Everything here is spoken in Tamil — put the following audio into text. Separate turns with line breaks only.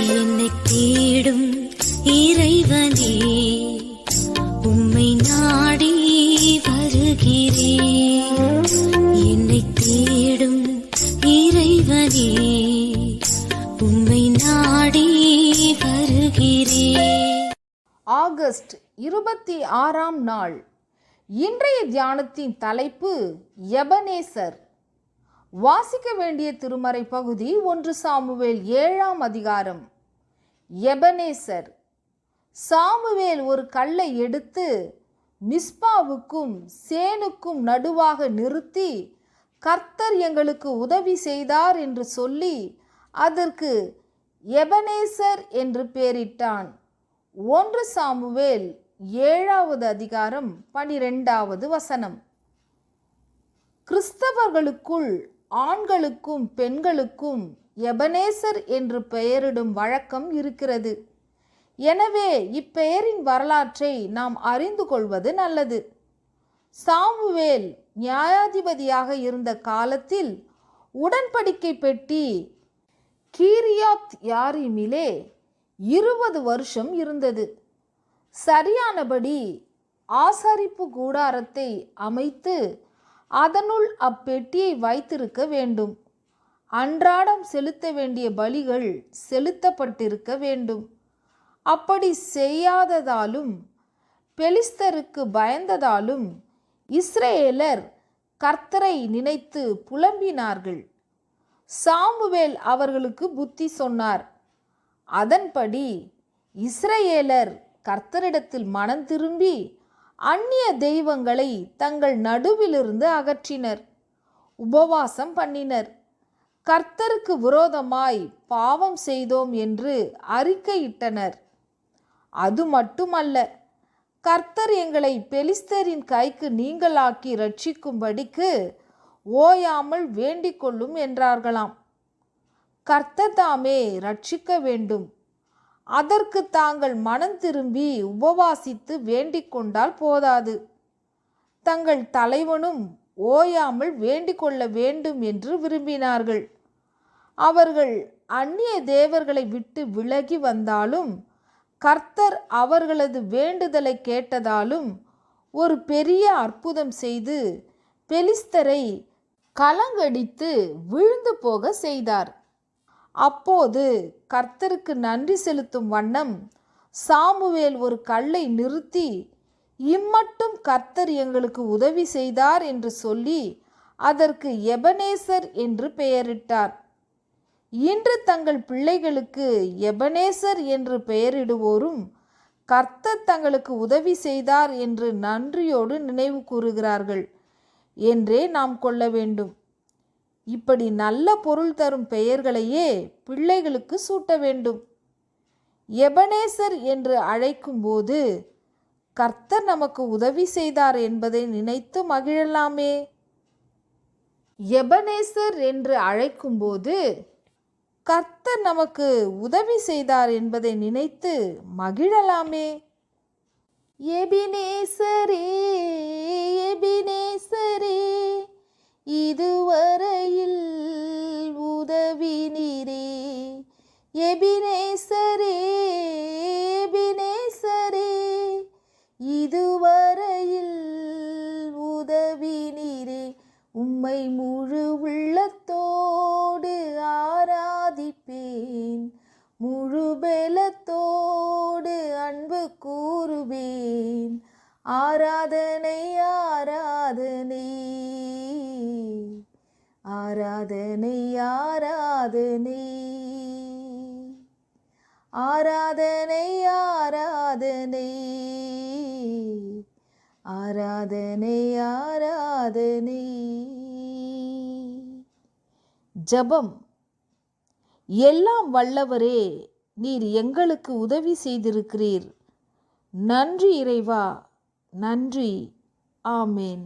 என்னை தேடும் இறைவனே, உம்மை நாடி வருகிறேன். என்னை தேடும் இறைவனே, உம்மை நாடி வருகிறேன்.
ஆகஸ்ட் 26ஆம் நாள். இன்றைய தியானத்தின் தலைப்பு எபனேசர். வாசிக்க வேண்டிய திருமறை பகுதி 1 சாமுவேல் 7ஆம் அதிகாரம். எபனேசர். சாமுவேல் ஒரு கல்லை எடுத்து மிஸ்பாவுக்கும் சேனுக்கும் நடுவாக நிறுத்தி, கர்த்தர் எங்களுக்கு உதவி செய்தார் என்று சொல்லி அதற்கு எபனேசர் என்று பெயரிட்டான். 1 சாமுவேல் 7வது அதிகாரம் 12வது வசனம். கிறிஸ்தவர்களுக்குள் ஆண்களுக்கும் பெண்களுக்கும் எபனேசர் என்று பெயரிடும் வழக்கம் இருக்கிறது. எனவே இப்பெயரின் வரலாற்றை நாம் அறிந்து கொள்வது நல்லது. சாமுவேல் நியாயாதிபதியாக இருந்த காலத்தில் உடன்படிக்கை பெட்டி கீரியாத் யாரீமிலே 20 வருஷம் இருந்தது. சரியானபடி ஆசரிப்பு கூடாரத்தை அமைத்து அதனுள் அப்பெட்டியை வைத்திருக்க வேண்டும். அன்றாடம் செலுத்த வேண்டிய பலிகள் செலுத்தப்பட்டிருக்க வேண்டும். அப்படி செய்யாததாலும் பெலிஸ்தருக்கு பயந்ததாலும் இஸ்ரேலர் கர்த்தரை நினைத்து புலம்பினார்கள். சாமுவேல் அவர்களுக்கு புத்தி சொன்னார். அதன்படி இஸ்ரேலர் கர்த்தரிடத்தில் மனம் திரும்பி அந்நிய தெய்வங்களை தங்கள் நடுவிலிருந்து அகற்றினர். உபவாசம் பண்ணினர். கர்த்தருக்கு விரோதமாய் பாவம் செய்தோம் என்று அறிக்கையிட்டனர். அது மட்டுமல்ல, கர்த்தர் எங்களை பெலிஸ்தரின் கைக்கு நீங்களாக்கி ரட்சிக்கும்படிக்கு ஓயாமல் வேண்டிக் கொள்ளும் என்றார்களாம். கர்த்தர் தாமே ரட்சிக்க வேண்டும். அதற்கு தாங்கள் மனம் திரும்பி உபவாசித்து வேண்டிக் கொண்டால் போதாது, தங்கள் தலைவனும் ஓயாமல் வேண்டிக் கொள்ள வேண்டும் என்று விரும்பினார்கள். அவர்கள் அந்நிய தேவர்களை விட்டு விலகி வந்தாலும் கர்த்தர் அவர்களது வேண்டுதலை கேட்டதாலும் ஒரு பெரிய அற்புதம் செய்து பெலிஸ்தரை கலங்கடித்து விழுந்து போக செய்தார். அப்போது கர்த்தருக்கு நன்றி செலுத்தும் வண்ணம் சாமுவேல் ஒரு கல்லை நிறுத்தி, இம்மட்டும் கர்த்தர் எங்களுக்கு உதவி செய்தார் என்று சொல்லி அதற்கு எபனேசர் என்று பெயரிட்டார். இன்று தங்கள் பிள்ளைகளுக்கு எபனேசர் என்று பெயரிடுவோரும் கர்த்தர் தங்களுக்கு உதவி செய்தார் என்று நன்றியோடு நினைவு கூறுகிறார்கள் என்றே நாம் கொள்ள வேண்டும். இப்படி நல்ல பொருள் தரும் பெயர்களையே பிள்ளைகளுக்கு சூட்ட வேண்டும். எபனேசர் என்று அழைக்கும்போது கர்த்தர் நமக்கு உதவி செய்தார் என்பதை நினைத்து மகிழலாமே. எபனேசர் என்று அழைக்கும்போது கர்த்தர் நமக்கு உதவி செய்தார் என்பதை நினைத்து மகிழலாமே. எபினேசரே, எபினேசரே, இதுவரையில் உதவி நீரே. எபினேசரே, எபினேசரே, இதுவரையில் உதவி நீரே. உம்மை முழு உள்ளத்தோடு ஆராதிப்பேன், முழு பலத்தோடு அன்பு கூறுவேன். ஆராதனை, ஆராதனை, ஆராதனை, ஆராதனை, ஆராதனை, ஆராதனை, ஆராதனை, ஆராதனை. ஜெபம். எல்லாம் வல்லவரே, நீர் எங்களுக்கு உதவி செய்திருக்கிறீர். நன்றி இறைவா, நன்றி. ஆமேன்.